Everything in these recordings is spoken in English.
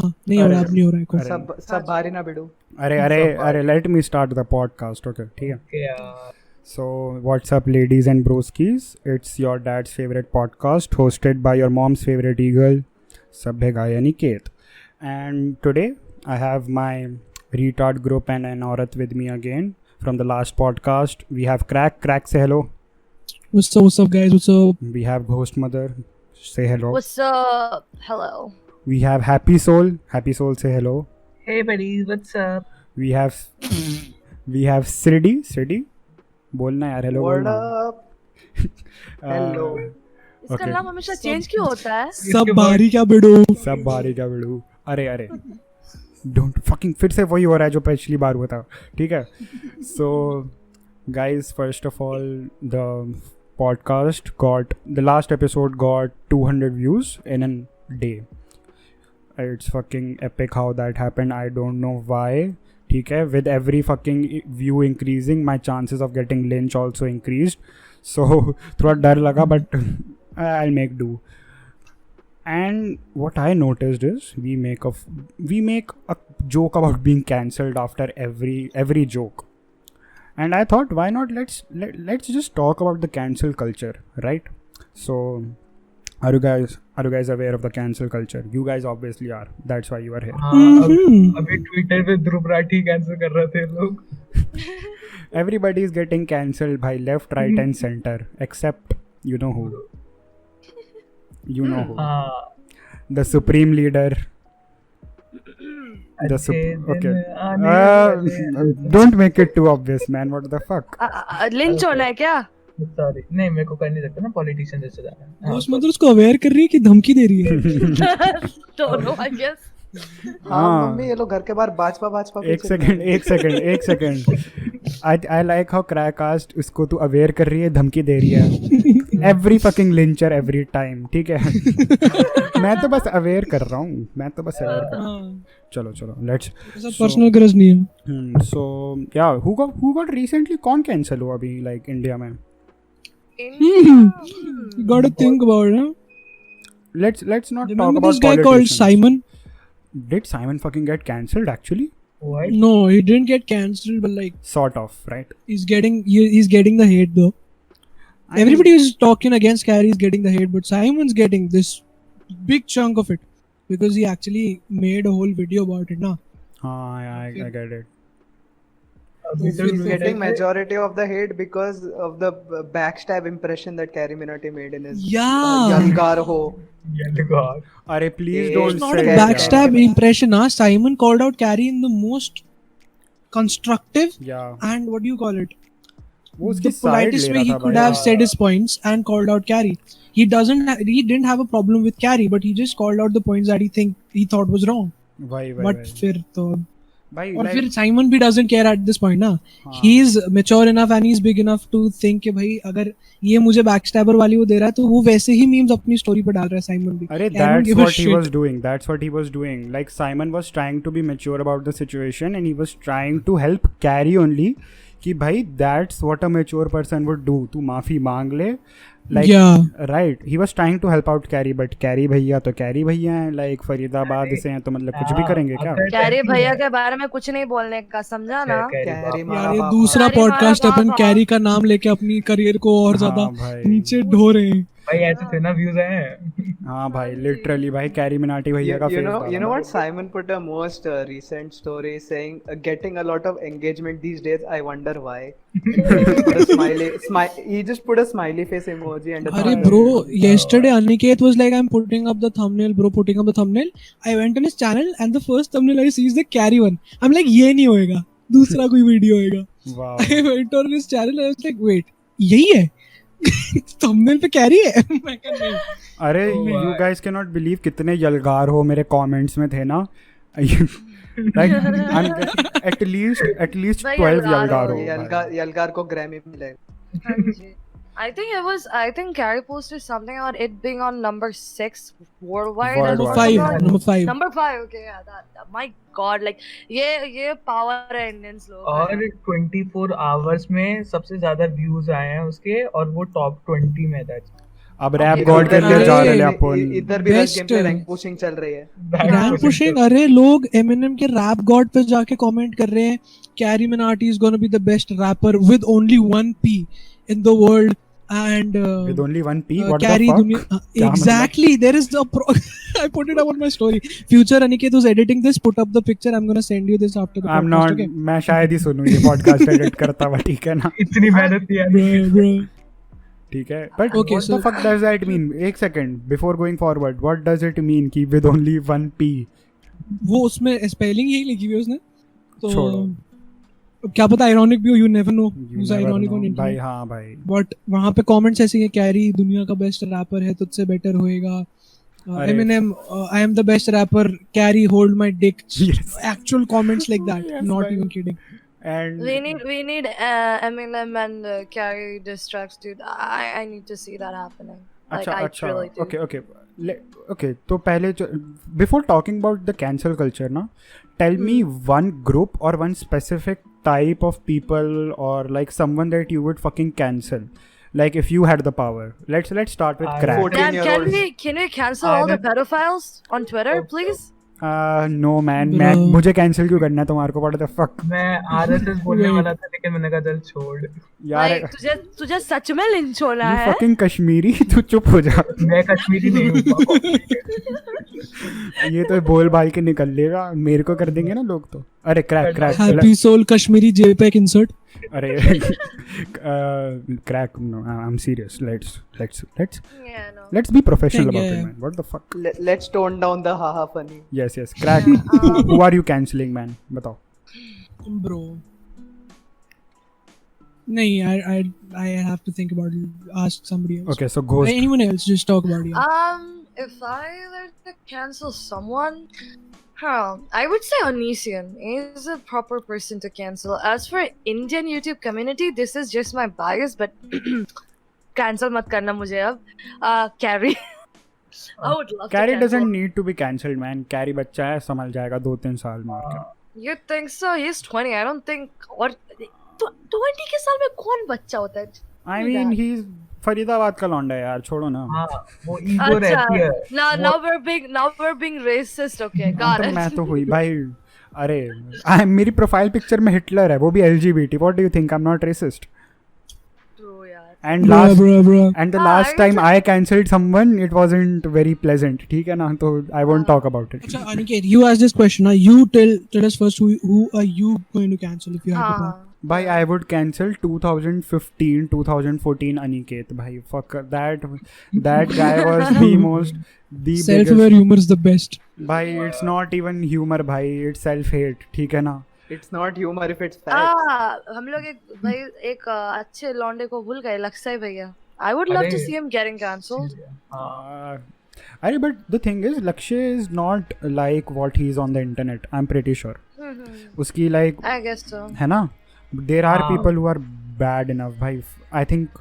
नहीं हो रहा, अब नहीं हो रहा है कोई। सब भारी ना बिडू। अरे let me start the podcast, okay ठीक है। Okay, यार So, what's up, ladies and broskies? It's your dad's favorite podcast, hosted by your mom's favorite eagle, Sabhay Guy Aniket. And today, I have my retard group and an aurat with me again from the last podcast. We have Crack. Crack, say hello. What's up guys, what's up? We have Ghost Mother. Say hello. What's up? Hello. We have Happy Soul. Happy Soul, say hello. hey buddies, what's up? We have Sridhi. बोलना यार, hello What बोलना। up? Hello. इसका Okay. नाम हमेशा change क्यों होता है? सब भारी क्या बिडू। सब भारी का बिड़ू। अरे डोंट फकिंग, फिर से वही हो रहा है जो पिछली बार हुआ था, ठीक है। So guys, first of all, the podcast got, the last episode got 200 views in an day. It's fucking epic how that happened, I don't know why, ठीक है। With every fucking view increasing, my chances of getting lynch also increased, so थोड़ा डर लगा, but I make do. And what I noticed is we make a joke about being cancelled after every joke, and I thought, why not let's just talk about the cancel culture, right? So are you guys aware of the cancel culture? You guys obviously are, that's why you are here. अभी Twitter पे Dhruv Rathee cancel कर रहे थे लोग। Everybody is getting cancelled by left, right and center, except you know who. The supreme leader. Okay. Don't make it too obvious, man. What the fuck? Lynch होना है क्या? Sorry, नहीं मेरे को कर नहीं सकता ना, पॉलिटिशियन जैसे जाना। घोस्ट मदर उसको अवेयर कर रही है कि धमकी दे रही है। Don't know, I guess. हाँ मम्मी, ये लोग घर के बाहर भाजपा एक second. I like how Crackcast उसको तू अवेयर कर रही है, धमकी दे रही है। Every fucking lyncher every time, ठीक है। मैं तो बस अवेयर कर रहा हूँ, चलो let's। पर्सनल ग्रज नहीं है। So yeah, who got recently, कौन कैंसिल हुआ अभी like इंडिया में? Got to think about it. Let's not talk Remember about this guy called politicians. Simon? Did Simon fucking get cancelled actually? What? No, he didn't get cancelled, but like Sort of, right? he's getting the hate though. Everybody is talking against Carrie is getting the hate, but Simon's getting this big chunk of it because he actually made a whole video about it, na? I get it. He's getting majority of the hate because of the backstab impression that Carrie Minotti made in his Yeah. Yalgar ho. God. Are please It's don't It's not say a that. backstab impression, huh? Simon called out Carrie in the most constructive Yeah. and what do you call it? वो उसकी The side politest ले way रहा he था could भाई। have said his points and called out Carrie. He didn't have a problem with Carrie, but he just called out the points that he thought was wrong. भाई But फिर तो भाई और like, फिर Simon भी doesn't care at this point ना. हाँ। He is mature enough and he's big enough to think कि भाई अगर ये मुझे backstabber वाली वो दे रहा है तो वो वैसे ही memes अपनी story पे डाल रहा है Simon भी. अरे I don't that's give a what he shit. was doing. That's what he was doing. Like Simon was trying to be mature about the situation and he was trying to help Carrie only. कि भाई that's what a mature person would do. तू माफी मांग ले. Like Yeah. right. He was trying to help out Carrie, but Carrie भैया तो Carrie भैया हैं. Like फरीदाबाद से हैं तो मतलब कुछ भी करेंगे क्या? कैरी भैया के बारे में कुछ नहीं बोलने का, समझा ना? Carrie यार मारा ये बाप। दूसरा Carrie podcast मारा अपन बाप। कैरी का नाम लेके अपनी करियर को और ज्यादा हाँ भाई। नीचे ढो रहे हैं. भाई ऐसे थे ना व्यूज हैं। हाँ भाई, लिटरली भाई कैरी मिनाटी भैया का You फेस know, डाला you know ना। what? Simon put a most recent story saying getting a lot of engagement these days. I wonder why. Put a he just put a smiley face emoji and a अरे thumbs bro, up. yesterday Aniket was like, I'm putting up the thumbnail, bro, putting up the thumbnail. I went on his channel and the first thumbnail I see is the carry one. I'm like, ये नहीं होएगा, दूसरा कोई video होएगा. Wow. I went on his channel and I was like, wait, यही है? thumbnail पे carry है? मैं कहा नहीं. अरे you guys cannot believe कितने यलगार हो मेरे comments में थे ना। Like I'm at least भाई 12 यलगार यलगार हो। हो। Yalgar को Grammy मिलेगा। हाँ जी। I think Carrie posted something on it being on number 6 worldwide. and Worldwide. oh my God. Number 5. Number 5, okay, yeah, that my God, like ये power है Indians लोग। और 24 आवर्स में सबसे ज्यादा व्यूज आए हैं उसके और वो टॉप 20 में था। अब रैप Okay, गॉड के okay. लिए जा रहे हैं अरे, अपन. इधर भी बस Best- गेम पे रैंक पुशिंग चल रही है. Rank pushing. अरे लोग एमिनेम के रैप गॉड पे जाके कमेंट कर रहे हैं carry Minati is gonna be the best rapper with only 1 P in the world and With only one P, what Carry the fuck? दुनिया क्या exactly there is I put it up on my story. Future Aniket who's editing this put up the picture. I'm gonna send you this after the I'm podcast. not. Okay? मैं शायद ही सुनूं ये podcast edit करता हुआ, ठीक है ना? इतनी मेहनत किया. Bro. ठीक है. But Okay, what so- the fuck does that mean? एक second before going forward, what does it mean कि with only one P? वो उसमें स्पेलिंग यही लिखी हुई है उसने. तो छोड़ो. अब क्या पता ironic भी हो, you never know You who's never ironic know. on भाई internet. हाँ भाई. बट वहाँ पे कमेंट्स ऐसे हैं कैरी दुनिया का बेस्ट रैपर है तुझसे बेटर होएगा. अरे- Eminem I am the best rapper. Carry hold my dick. Yes. Actual comments like that. Yes, Not भाई. even kidding. And We need Eminem and Carrie diss tracks, dude. I need to see that happening. Like अच्छा I अच्छा. really do. Okay. Okay. तो पहले before talking about the cancel culture ना, tell me one group or one specific type of people or like someone that you would fucking cancel. Like if you had the power. Let's start with I crack. would- Dan, 14-year-olds. can we cancel all the pedophiles on Twitter, Oh, please? No man, Bro. मैं मुझे cancel क्यों करना है तुम्हारे को? What the fuck? मैं RSS बोलने वाला था लेकिन मैंने कहा चल छोड़. यार Like तुझे सच में लिंच होना you है? fucking कश्मीरी तू चुप हो जा. मैं कश्मीरी नहीं हूँ. ये तो बोल बाल के निकल लेगा, मेरे को कर देंगे ना लोग तो. अरे crack Happy soul Kashmiri JPEG insert. अरे crack no, I'm serious. Yeah, no. Let's be professional about Yeah. it, man. What the fuck? Let's tone down the haha funny. Yes, crack. Who are you cancelling, man? बताओ. Bro. नहीं, I have to think about it. Ask somebody else. Okay, so Ghost. Anyone else, just talk about it. If I were to cancel someone, I would say Onision is a proper person to cancel. As for Indian YouTube community, this is just my bias, but cancel mat karna mujhe ab. Carrie. I would love Carrie to cancel. doesn't need to be cancelled, man. Carrie बच्चा है, संभल जाएगा 2-3 साल में और क्या. You think so? He's 20. I don't think. Or 20 के साल में कौन बच्चा होता है? I mean, he's फरीदाबाद का लौंडा है यार, छोड़ो ना. हाँ वो ईगो रहती है. Now we're being racist. Okay, got तो it. मैं तो हुई भाई. अरे मेरी प्रोफाइल पिक्चर में हिटलर है, वो भी LGBT. What do you think? I'm not racist. True, यार. And Bro. And the हाँ, last I time was I cancelled someone, it wasn't very pleasant. ठीक है ना? तो I won't talk about it. Acha, Aniket, you asked this question. Now you tell us first who are you going to cancel if you have the power? Bhai, I would cancel 2015, 2014 Aniket. Bhai, fuck that guy was the Self-aware biggest. humor is the best. Bhai, it's not even humor, bhai. It's self-hate. ठीक है ना? It's not humor if it's facts. हम लोग एक अच्छे लौंडे को भूल गए, लक्ष्य भैया. I would love to अरे. see him getting cancelled. Arey, but the thing is, Lakshay is not like what he is on the internet. I'm pretty sure. उसकी like I guess so. है ना? There are हाँ. people who are bad enough. भाई, I think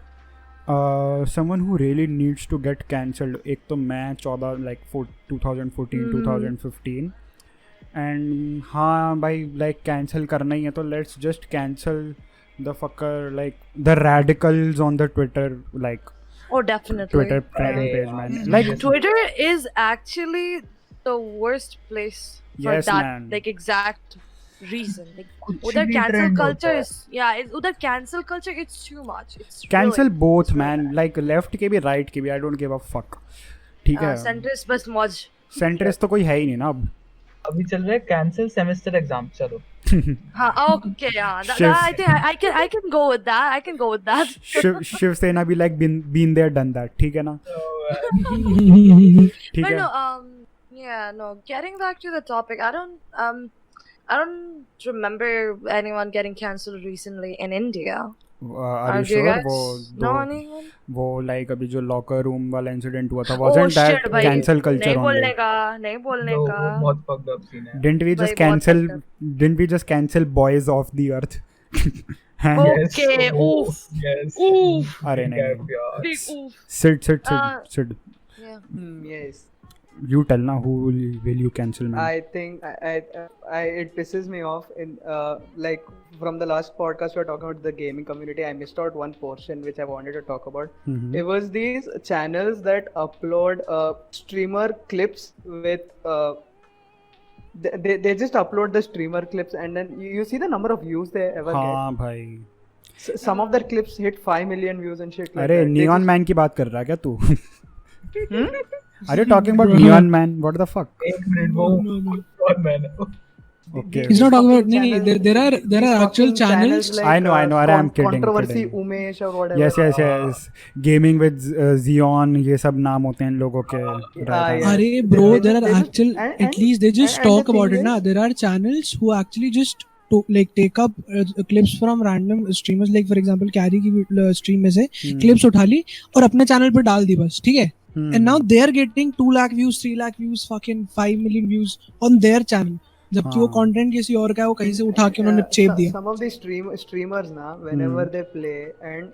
someone who really needs to get cancelled. एक तो मैं 2014, 2015 and हाँ भाई like cancel करना ही है तो let's just cancel the fucker like the radicals on the Twitter like Oh, definitely. Twitter fan अरे page यार. man. Like Twitter is actually the worst place for Yes, that man. like exact reason. Like कुछ उधर भी cancel trend culture होता है. is उधर cancel culture it's too much. It's cancel really, both it's really man bad. like left के भी right के भी I don't give a fuck. ठीक है. Centrist बस मौज. Centrist तो कोई है ही नहीं ना अब. अभी चल रहा है कैंसिल सेमेस्टर एग्जाम. चलो हाँ, okay, yeah. Shiv- I think I can go with that. I can go with that. Shiv Sena भी like been there done that. ठीक है ना? ठीक But है. no, yeah, no. Getting back to the topic, I don't remember anyone getting cancelled recently in India. Are you Do you sure? guys know anyone? वो like अभी जो locker room वाला incident हुआ था Oh wasn't shit, that भाई. cancel culture नहीं बोलने only? का, नहीं बोलने वो का. बहुत fucked up scene है. Didn't we भाई, just बहुत cancel? fucked Didn't we just cancel boys of the earth? हैं? Oh. Yes, Okay, oh, oof. yes. Oof. अरे Big नहीं. gap, यार. Big oof. Sit. Yeah. Yes. You tell now, who will you cancel, man? I think it pisses me off in like from the last podcast we were talking about the gaming community. I missed out one portion which I wanted to talk about. Mhm. It was these channels that upload streamer clips with they just upload the streamer clips and then you see the number of views they ever get. हाँ भाई. Some of their clips hit 5 million views and shit like अरे that. They Neon just- Man की बात कर रहा है क्या तू? Hmm? Are you talking about Neon Man? What the fuck? एक मिनट वो No, no. कौन मैन है? Okay. He's not talking about. Fucking No, channels- there are these actual fucking channels. like, I know, अरे I'm kidding, Controversy kidding. Umesh or whatever. Yes. Gaming with Xeon, ये सब नाम होते हैं इन लोगों के. yes. Arey bro, They there just- are they actual. just- and- At least they just and the talk about thing it. Na, is- there are channels who actually just like take up clips from random streamers. Like for example, Carry की stream में से clips उठा ली और अपने channel पे डाल दी बस, ठीक है? And now they are getting 2 lakh views, 3 lakh views, fucking 5 million views on their channel. जबकि वो हाँ. कंटेंट किसी और का है, वो कहीं से उठा के उन्होंने चेप दिया. Some of these streamers na, whenever they play and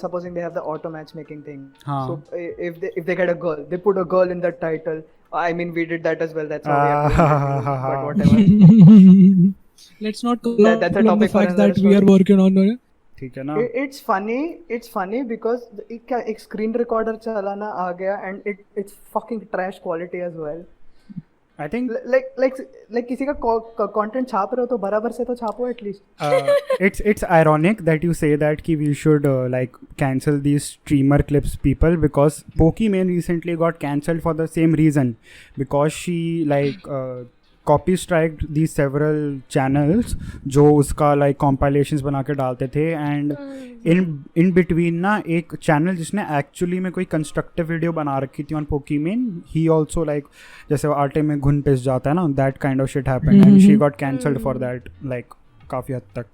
supposing they have the auto matchmaking thing. हाँ. So if they get a girl, they put a girl in the title. I mean, we did that as well. That's how we are doing it, but whatever. Let's not call That's a on the topic for fact another that we are story. working on it. ठीक है ना? It's funny because एक screen recorder चलाना आ गया and it's fucking trash quality as well. I think like किसी का content छाप रहे हो तो बराबर से तो छापो at least. it's ironic that you say that कि we should like cancel these streamer clips people, because Pokimane recently got cancelled for the same reason, because she like copy striked these several channels जो उसका like compilations बना के डालते थे, and in between ना एक channel जिसने actually में कोई constructive video बना रखी थी on Pokimane, he also like जैसे आटे में घुन पिस जाता है ना, that kind of shit happened and she got cancelled for that like काफी हद तक.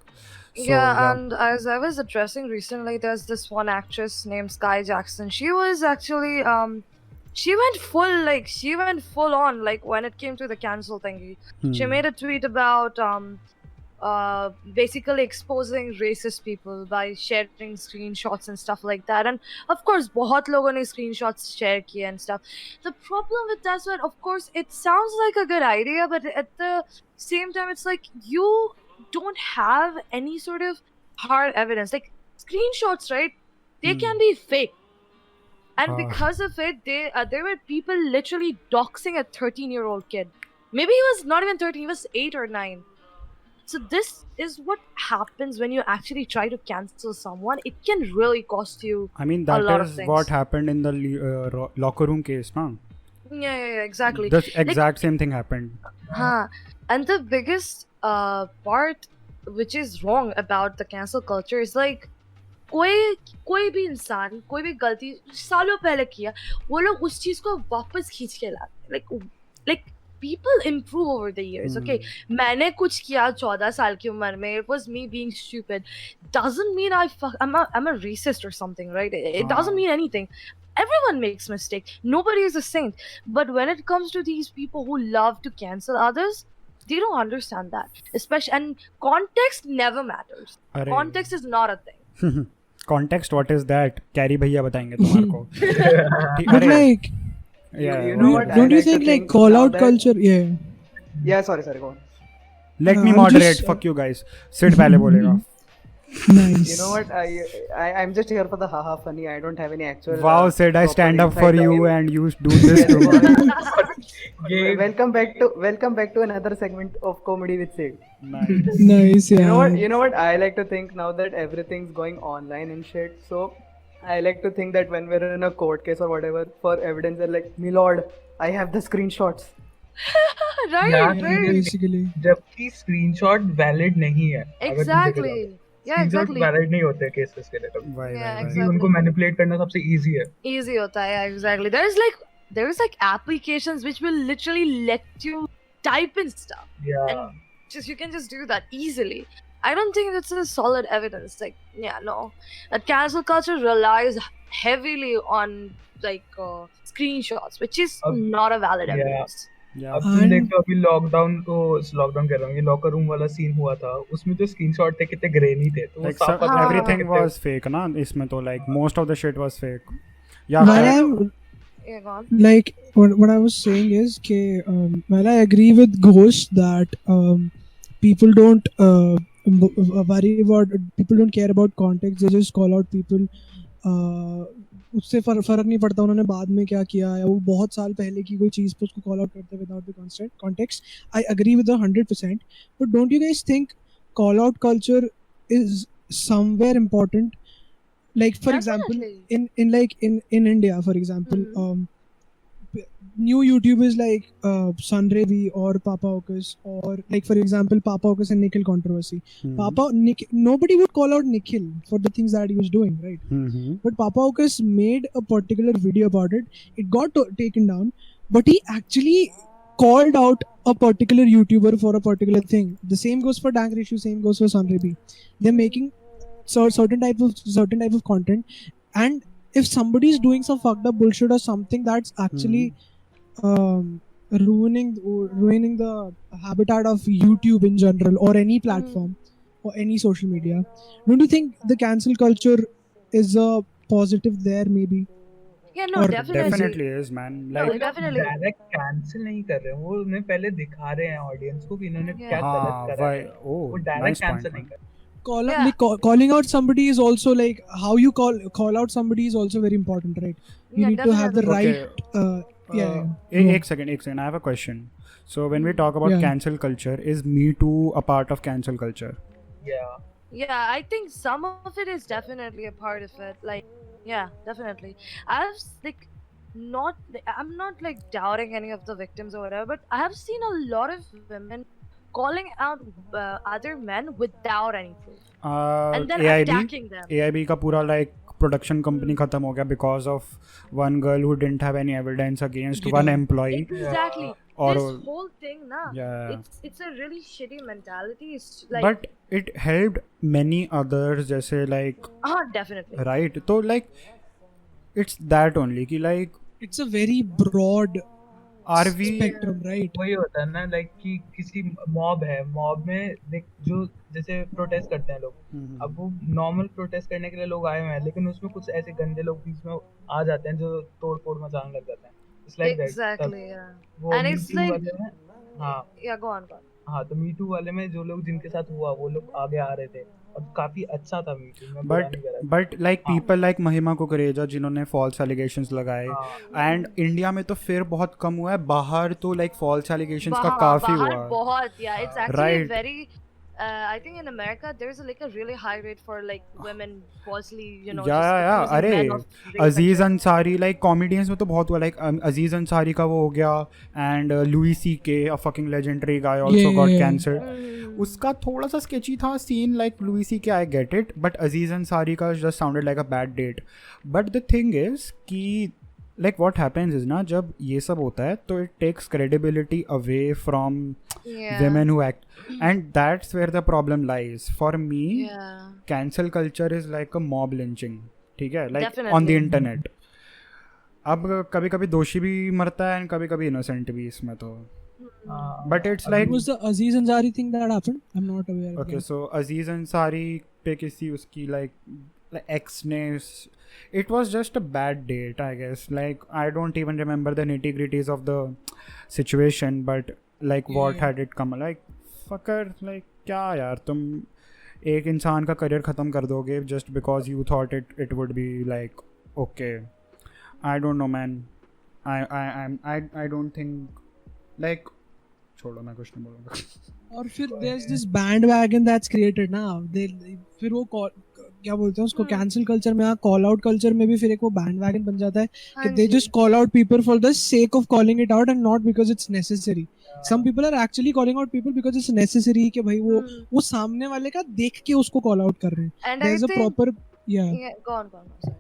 So, And as I was addressing recently, there's this one actress named Sky Jackson. She was actually she went full on like when it came to the cancel thingy. She made a tweet about basically exposing racist people by sharing screenshots and stuff like that. And of course, बहुत लोगों ने screenshots share किए and stuff. The problem with that one, of course, it sounds like a good idea, but at the same time, it's like you don't have any sort of hard evidence. Like screenshots, right? They can be fake. And because of it, there were people literally doxing a 13-year-old kid. Maybe he was not even 13, he was 8 or 9. So this is what happens when you actually try to cancel someone. It can really cost you I mean, a lot that of is things. what happened in the locker room case, na? Yeah, exactly. The exact same thing happened. And the biggest part which is wrong about the cancel culture is like कोई भी इंसान कोई भी गलती सालों पहले किया, वो लोग उस चीज को वापस खींच के लाते. like people improve over the years. Okay, मैंने कुछ किया 14 साल की उम्र में, it was me being stupid, doesn't mean I'm a racist or something, right? It doesn't mean anything. Everyone makes mistakes, nobody is a saint. But when it comes to these people who love to cancel others, they don't understand that. Especially, and context never matters. अरे. Context is not a thing. Context, what is that? Carry भैया बताएंगे तुम्हारे को. But like, yeah, you know what? I don't you like to think like think call now out that- culture? Yeah. Yeah, sorry, go on. Let me I'm moderate. just- Fuck you guys. Sid पहले बोलेगा. Nice. You know what? I'm just here for the haha funny. I don't have any actual. Wow, Sid, I proper stand up insight for on you it. and you do this to me. ये Welcome back to another segment of comedy with Sid. Nice. Nice, yeah. You know what? I like to think now that everything's going online and shit. So I like to think that when we're in a court case or whatever, for evidence, they're like, "My lord, I have the screenshots." Right, Yeah, right. Basically. जबकि screenshot valid नहीं है. Exactly. Yeah, exactly. Valid नहीं होते cases के लिए तो. Why? क्योंकि उनको मैनिपुलेट करना सबसे इजी है. Easy hota hai, exactly. There's like applications which will literally let you type in stuff. Yeah. And you can just do that easily. I don't think that's a solid evidence. Like, yeah, no. That cancel culture relies heavily on like screenshots, which is not a valid Yeah. evidence. Yeah. अब तुम देखते हो अभी lockdown कह रहा हूँ, ये locker room वाला सीन हुआ था, उसमें जो स्क्रीनशॉट थे कितने ग्रेनी थे, तो वो Like साफ पता everything कितने- was fake, ना? इसमें तो like most of the shit was fake. Yeah. Where I'm Yeah, go on. like what I was saying is well, I agree with Ghost that people don't worry about, people don't care about context, they just call out people. उससे फर्क नहीं पड़ता उन्होंने बाद में क्या किया या वो बहुत साल पहले की कोई चीज़ पे उसको कॉल आउट करते without the context. I agree with 100%, but don't you guys think call out culture is somewhere important? Like for example, Definitely. in India, for example, new YouTubers like Sun Ravi or Papa Okus, or like for example Papa Okus and Nikhil controversy. Nobody would call out Nikhil for the things that he was doing, right? But Papa Okus made a particular video about it. It got taken down, but he actually called out a particular YouTuber for a particular thing. The same goes for Dank Rishu, same goes for Sun Ravi. They're making certain type of content, and if somebody is doing some fucked up bullshit or something that's actually ruining the habitat of YouTube in general, or any platform or any social media, don't you think the cancel culture is a positive there maybe? Yeah, no, Or Definitely is, man. No, Like, definitely. Direct cancel नहीं कर रहे, वो उन्हें पहले दिखा रहे हैं audience को कि इन्होंने क्या Yeah. गलत करा why? है. Oh, वो nice डायरेक्ट point. कैंसिल नहीं कर रहे. Yeah. calling out somebody is also like how you call out somebody is also very important, right? You Yeah, need to have the definitely. right एक second. I have a question. So when we talk about Yeah. cancel culture, is Me Too a part of cancel culture? Yeah. Yeah, I think some of it is definitely a part of it. Like, yeah, definitely. I'm not like doubting any of the victims or whatever, but I have seen a lot of women calling out other men without any proof, and then attacking them. AIB का पूरा like production company खत्म हो गया because of one girl who didn't have any evidence against one employee. Exactly. Or This whole thing, na. Yeah. It's a really shitty mentality. It's like, But it helped many others, जैसे like definitely. right. तो like it's that only कि like it's a very broad are we spectrum, right? वही होता है ना, like कि किसी mob है, मॉब में देख जो जैसे प्रोटेस्ट करते हैं लोग, अब वो नॉर्मल प्रोटेस्ट करने के लिए लोग आए हुए हैं, लेकिन उसमें कुछ ऐसे गंदे लोग बीच में आ जाते हैं जो तोड़ फोड़ मचाने लग जाते हैं. It's like that. Exactly. Yeah. वो And Me it's Too like, वाले में, हाँ yeah, go on. हाँ, तो Me Too वाले में जो लोग जिनके साथ हुआ वो लोग आगे आ रहे थे और काफी अच्छा था Me Too. मैं बुरा नहीं कर रहा. but like people like महिमा कुकरेजा जिन्होंने false allegations लगाए, and इंडिया में तो फिर बहुत कम हुआ है, बाहर तो like false allegations का काफी bahar हुआ. bahut, yeah, it's actually Right. very I think in America there's like a really high rate for like women falsely, just yeah. accusing अरे men of rape and Aziz shit. Ansari like comedians में तो बहुत हुआ, like अजीज अंसारी का वो हो गया, and Louis C.K. a fucking legendary guy also Yeah, got yeah. cancelled. उसका थोड़ा सा sketchy था scene, like Louis C.K. I get it, but अजीज अंसारी का just sounded like a bad date. But the thing is कि like what happens is ना, जब ये सब होता है तो it takes credibility away from Yeah. women who act, and that's where the problem lies for me. Yeah. Cancel culture is like a mob lynching, ठीक है, like Definitely. on the internet. अब कभी कभी दोषी भी मरता है and कभी कभी innocent भी इसमें तो, but it's like What was the Aziz Ansari thing that happened? I'm not aware of okay, that. so अजीज अंसारी पे किसी उसकी like ex ने, it was just a bad date I guess, like I don't even remember the nitty gritties of the situation, but like what Yeah. had it come, like fucker, like क्या यार तुम एक इंसान का career ख़त्म कर दोगे just because you thought it would be like okay. I don't know man, I don't think like, छोड़ो मैं कुछ नहीं बोलूँगा. और फिर there's this bandwagon that's created now. फिर वो क्या बोलते हैं उसको, कैंसिल कल्चर में, कॉल आउट कल्चर में भी फिर एक वो बैंडवैगन बन जाता है कि हाँ they ji. just call out people for the sake of calling it out and not because it's necessary. Some people are actually calling out people because it's necessary कि भाई वो सामने वाले का देख के उसको call out कर रहे हैं. And I There's a think proper yeah, go on. Sorry.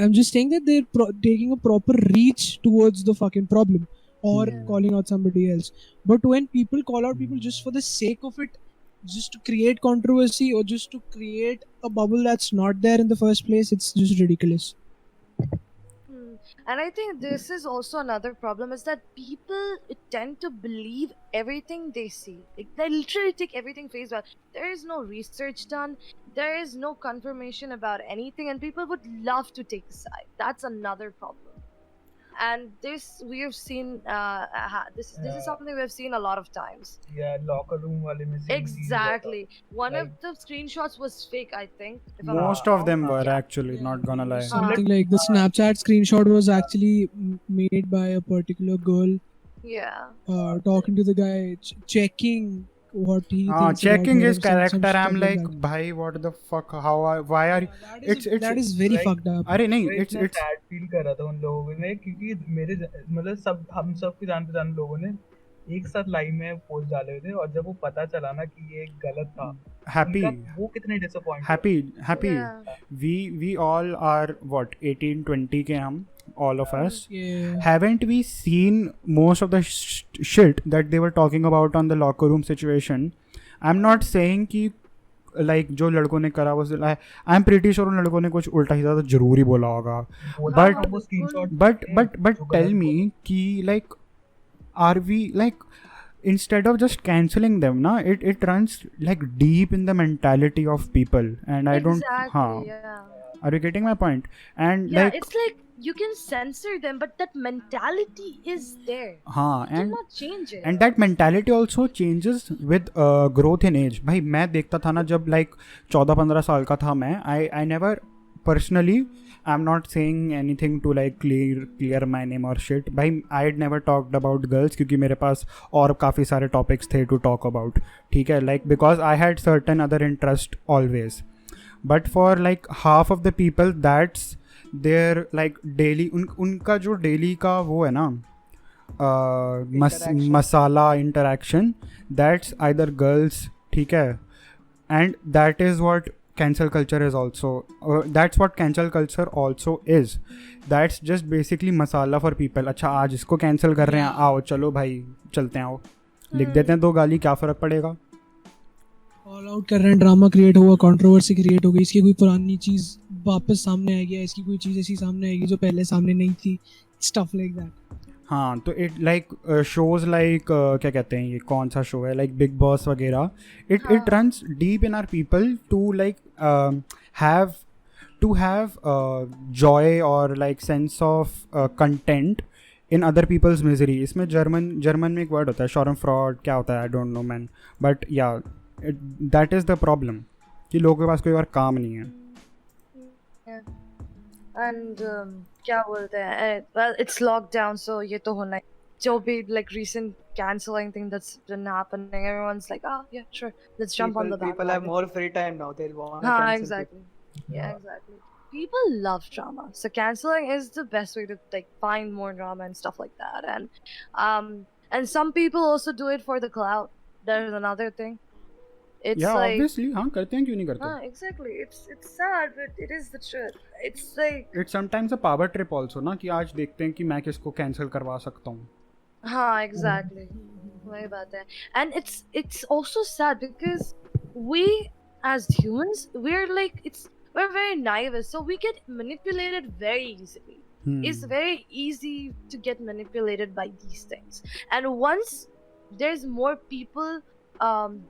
I'm just saying that they're taking a proper reach towards the fucking problem or calling out somebody else. But when people call out people just for the sake of it, just to create controversy or just to create a bubble that's not there in the first place, it's just ridiculous. And I think this is also another problem, is that people tend to believe everything they see. Like, they literally take everything face value. There is no research done. There is no confirmation about anything, and people would love to take a side. That's another problem. and this we have seen. This is something we have seen a lot of times. Yeah, locker room वाले में scene Exactly. One of Like- the screenshots was fake, I think. If I'm Most not of them wrong. were Yeah. actually, not gonna lie. Something like the Snapchat screenshot was actually made by a particular girl Yeah. talking to the guy, checking what he thinks about Checking her his or some character. stuff I'm like, that. bhai, what the fuck? Why are it's that is very like- fucked up. अरे नहीं, मैं it's इतना sad feel कर रहा था उन लोगों ने, क्योंकि मेरे मतलब सब हम सब के जान पहचान लोगों ने एक साथ लाइन में पोस्ट डाले हुए थे, और जब वो पता चला ना कि ये गलत था, happy. वो कितने disappoint Happy. Yeah. We all are what 18-20 के हम, all of us. Yeah. Haven't we seen most of the shit that they were talking about on the locker room situation? I'm not saying कि like जो लड़कों ने करा वो I'm pretty sure उन लड़कों ने कुछ उल्टा सीधा तो जरूर ही बोला होगा. But- वो स्क्रीनशॉट But tell me कि like are we like, instead of just cancelling them na, it runs like deep in the mentality of people, and I don't. Exactly. Yeah. Are you getting my point? And Yeah. like It's like you can censor them, but that mentality is there. हाँ, You and cannot change it. and that mentality also changes with growth in age. भाई मैं देखता था ना जब like 14-15 साल का था मैं, I never personally, I'm not saying anything to like clear my name or shit. भाई I had never talked about girls क्योंकि मेरे पास और काफ़ी सारे topics थे to talk about. ठीक है, like because I had certain other interest always. But for like half of the people, that's their like daily उनका जो daily का वो है ना Interaction. Masala interaction, that's either girls, ठीक है, and that is what cancel culture is also. That's what cancel culture also is. That's just basically masala for people. अच्छा आज इसको cancel कर रहे हैं, आओ चलो भाई चलते हैं, आओ लिख देते हैं 2 गाली, क्या फ़र्क पड़ेगा. ऑल आउट कर रहे हैं, ड्रामा क्रिएट हुआ, कंट्रोवर्सी क्रिएट हो गई, इसकी कोई पुरानी चीज वापस सामने आएगी, या इसकी कोई चीज ऐसी सामने आएगी जो पहले सामने नहीं थी, स्टफ लाइक दैट. हाँ, तो इट लाइक शोज लाइक क्या कहते हैं, ये कौन सा शो है, लाइक बिग बॉस वगैरह, it runs deep in our people to like have joy और like sense of content in other people's misery. इसमें जर्मन में एक वर्ड होता है शॉर्म फ्रॉड, क्या होता है आई डोंट नो मैन, बट या दैट इज़ द प्रॉब्लम कि लोगों के पास कोई और काम नहीं है. And क्या बोलते हैं? Well, it's locked down, so ये तो होना है. जो भी like recent canceling thing that's been happening, everyone's like, oh yeah, sure, let's jump on the People have bandwagon. more free time now. They'll want to हाँ, cancel exactly. Yeah, exactly. People love drama, so canceling is the best way to like find more drama and stuff like that. And some people also do it for the clout. There's another thing. It's या like obviously हाँ करते हैं, क्यों नहीं करते. exactly. It's sad, but it is the truth. It's like it's sometimes a power trip also ना, कि आज देखते हैं कि मैं किसको कैंसिल करवा सकता हूँ. हाँ, exactly. वही बात है. And it's also sad because we as humans, we're very naive, so we get manipulated very easily. It's very easy to get manipulated by these things. And once there's more people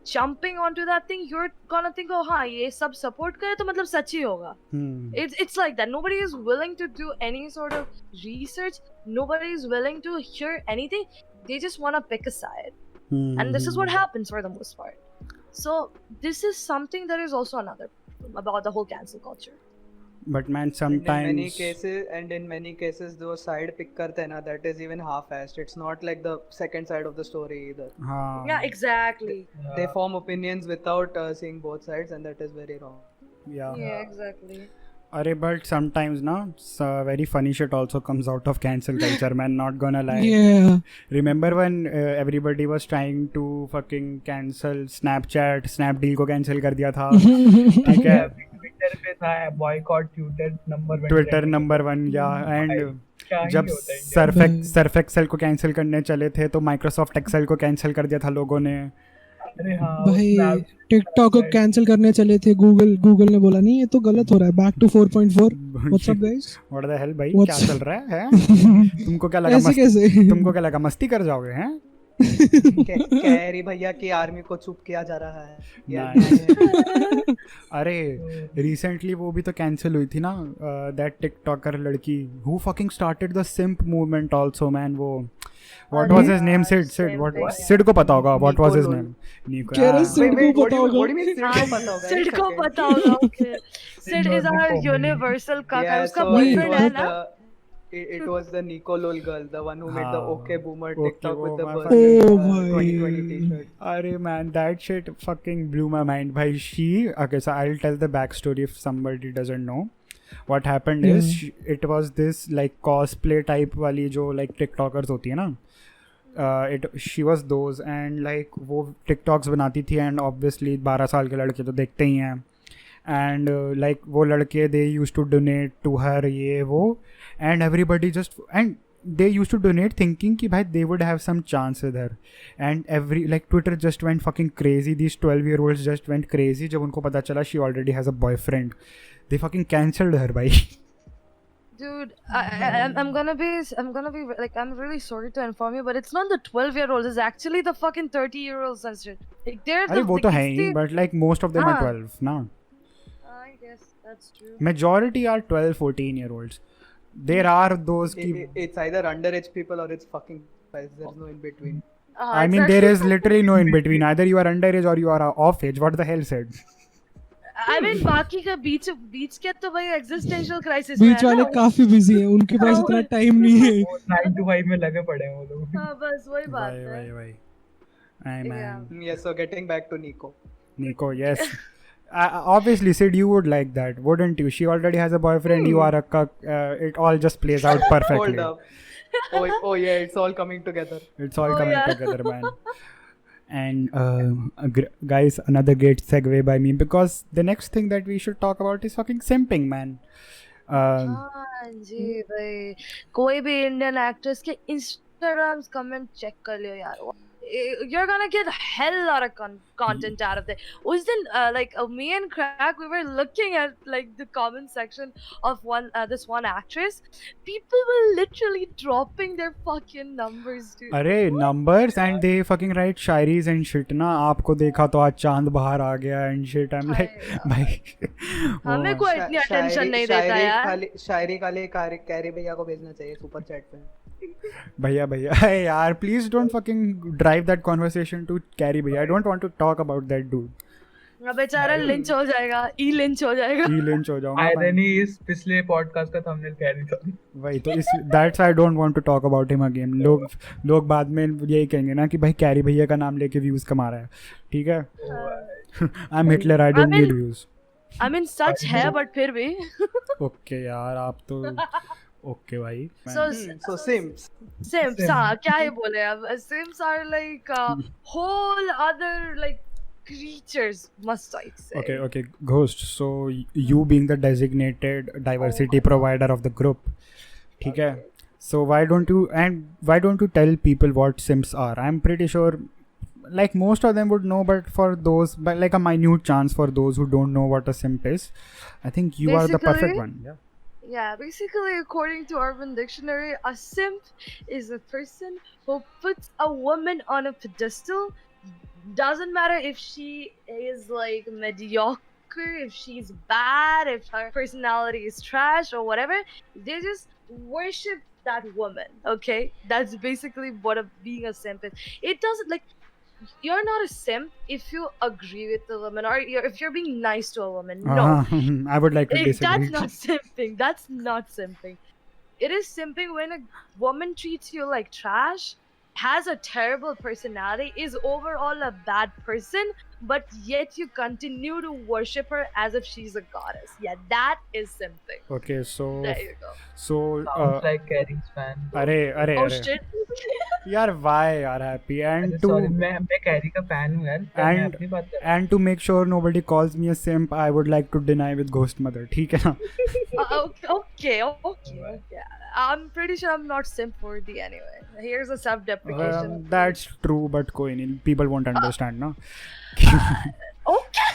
jumping onto that thing, you're gonna think, oh हाँ ये सब support करे तो मतलब सच ही होगा. It's like that. Nobody is willing to do any sort of research. Nobody is willing to hear anything. They just want to pick a side. And this is what happens for the most part. So this is something that is also another problem about the whole cancel culture. But man, And sometimes in many cases जो side pick करते हैं ना, that is even half-assed. It's not like the second side of the story either. हाँ, Yeah, exactly. They form opinions without seeing both sides, and that is very wrong. yeah. Yeah, exactly. Arey, but sometimes na, very funny shit also comes out of cancel culture, man. Not gonna lie. Yeah. Remember when everybody was trying to fucking cancel Snapchat, Snapdeal को cancel कर दिया था, ठीक है? Twitter पे था boycott Twitter number 1. Twitter number 1, yeah. And क्या ही जब होता है इंडिया सर्फ एक्सेल को कैंसिल करने चले थे तो माइक्रोसॉफ्ट एक्सेल को कैंसिल कर दिया था लोगों ने. अरे हाँ, भाई टिकटॉक को कैंसिल करने चले थे, गूगल ने बोला नहीं ये तो गलत हो रहा है, back to 4.4. What's up guys? What the hell भाई, What's- क्या चल रहा है? तुमको क्या लगा ऐसे कैसे? तुमको क्या लगा मस्ती कर जाओगे हैं? कैरी भैया की आर्मी को चुप किया जा रहा है। ये Nice. अन्याय है। अरे रिसेंटली वो भी तो कैंसिल हुई थी ना, दैट टिकटॉकर लड़की who fucking started the simp movement also man. वो what was his name? Sid what Same Sid को पता होगा what was his Nicolo. Name. Nico कह रहे हाँ। Sid Wait, को what पता do you होगा। mean Sid को पता होगा? Sid एक को second. पता होगा, okay. Sid Sid is was our the comedy. universal काका, Yeah, उसका so boyfriend है ना? it was the Nicolo girl, the one who made the हाँ. OK Boomer Okay, TikTok वो with the मैं birth fucking- Oh, 2020 भाई. t-shirt. अरे man, that shit fucking blew my mind. Bhai, okay, so I'll tell the backstory if somebody doesn't know. What happened is it was this like cosplay type वाली जो like TikTokers होती है ना, she was those and like वो TikToks बनाती थी and obviously 12 साल के लड़के तो देखते ही हैं and like वो लड़के they used to donate to her ये वो and everybody just and they used to donate thinking कि भाई they would have some chance with her and every like Twitter just went fucking crazy. These 12-year-olds just went crazy जब उनको पता चला she already has a boyfriend. They fucking cancelled her भाई. Dude, I'm gonna be like, I'm really sorry to inform you, but it's not the 12-year-olds, it's actually the fucking 30-year-olds and shit. Like, they're अरे the वो तो है biggest he thing- but like most of them are हाँ. 12 ना. I guess that's true. Majority are 12-14-year-olds. There are those ki, It's either underage people or it's fucking guys. There's no in between. I mean there is literally no in between. Either you are underage or you are off age. What the hell said? I mean, बाकी का बीच के तो भाई existential crisis बीच में है वाले ना? काफी बिजी है, उनके पास हाँ, इतना टाइम नहीं है। वो 9 to 5 में लगे पड़े हैं वो लोग। हाँ, बस वही बात है। Why. Hey man. Yes, so getting back to Nico. Nico, yes. Obviously, Sid, you would like that, wouldn't you? She already has a boyfriend. You are a cuck. It all just plays out perfectly. Hold up. Oh yeah, it's all coming together. It's all Oh, coming yeah. together, man. And guys, another great segue by me because the next thing that we should talk about is fucking simping, man. हाँ जी भाई, कोई भी Indian actress के Instagram comment check कर लियो यार, you're gonna get a hell lot of content out of it. Was then like me and Crack, we were looking at like the comment section of this one actress. People were literally dropping their fucking numbers, dude. अरे numbers and they fucking write shayaris and shit ना. आपको देखा तो आज चांद बाहर आ गया and shit. I'm like भाई हमें कोई इतनी अटेंशन नहीं देता यार। शायरी खाली कैरी भैया को भेजना चाहिए सुपर चैट पे। भैया hey यार please don't fucking drive that conversation to Carrie भैया. I don't want to talk about that dude. अब बेचारा लिंच हो जाएगा, लिंच हो जाएगा। lynch हो जाऊंगा मैं. आयरनी इस पिछले पॉडकास्ट का थंबनेल कैरी था। वही तो इस that's why I don't want to talk about him again. लोग बाद में यही कहेंगे ना कि भाई कैरी भैया का नाम लेके व्यूज कमा रहा है. ठीक है. I'm Hitler. I don't need views. I mean सच है बट फिर भी। Okay यार आप तो okay भाई. So Sims. Sims, हाँ, क्या ही बोले अब। Sims are like whole other like creatures, must I say. Okay, Ghost. So you being the designated diversity provider of the group, ठीक है. So why don't you tell people what Sims are? I'm pretty sure like most of them would know, but like a minute chance for those who don't know what a simp is. I think you are the perfect Basically- one. Yeah. Yeah, basically, according to Urban Dictionary, a simp is a person who puts a woman on a pedestal. Doesn't matter if she is like mediocre, if she's bad, if her personality is trash or whatever. They just worship that woman. Okay, that's basically what being a simp is. It doesn't like. You're not a simp if you agree with the woman or if you're being nice to a woman. No. I would like to disagree. That's not simping. That's not simping. It is simping when a woman treats you like trash, has a terrible personality, is overall a bad person, but yet you continue to worship her as if she's a goddess. Yeah, that is simping. Okay, so There you go. Sounds like Carrie's fan। अरे Oh shit. यार why यार happy and to Sorry, मैं carry का fan हूँ यार। मैं And- अपनी बात कर रहा and to make sure nobody calls me a simp, I would like to deny with Ghost Mother. ठीक है ना? Okay. I'm pretty sure I'm not simp worthy anyway. Here's a self-deprecation. That's true, but कोई नहीं. People won't understand ना. Okay.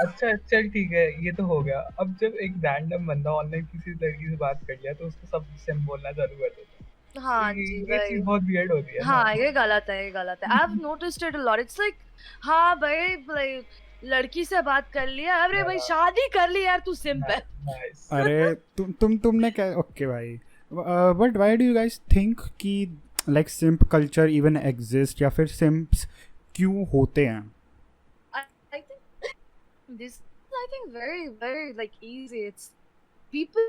अच्छा चल ठीक है, ये तो हो गया। अब जब एक रैंडम बंदा ऑनलाइन किसी लड़की से बात कर लिया तो उसको सब सिम बोलना चालू कर देता है। हाँ जी, ये चीज भाई बहुत weird होती है ना। हाँ ये गलत है, ये गलत है। I've noticed it a lot. It's like हाँ भाई like, लड़की से बात कर लिया, अरे भाई शादी कर ली यार, तू सिंप है। Nice. अरे तुमने क्या ओके भाई but why do you guys think कि like simp culture even exist या फिर सिम्प्स क्यों होते हैं? I think this is, I think, very, very like easy. It's people.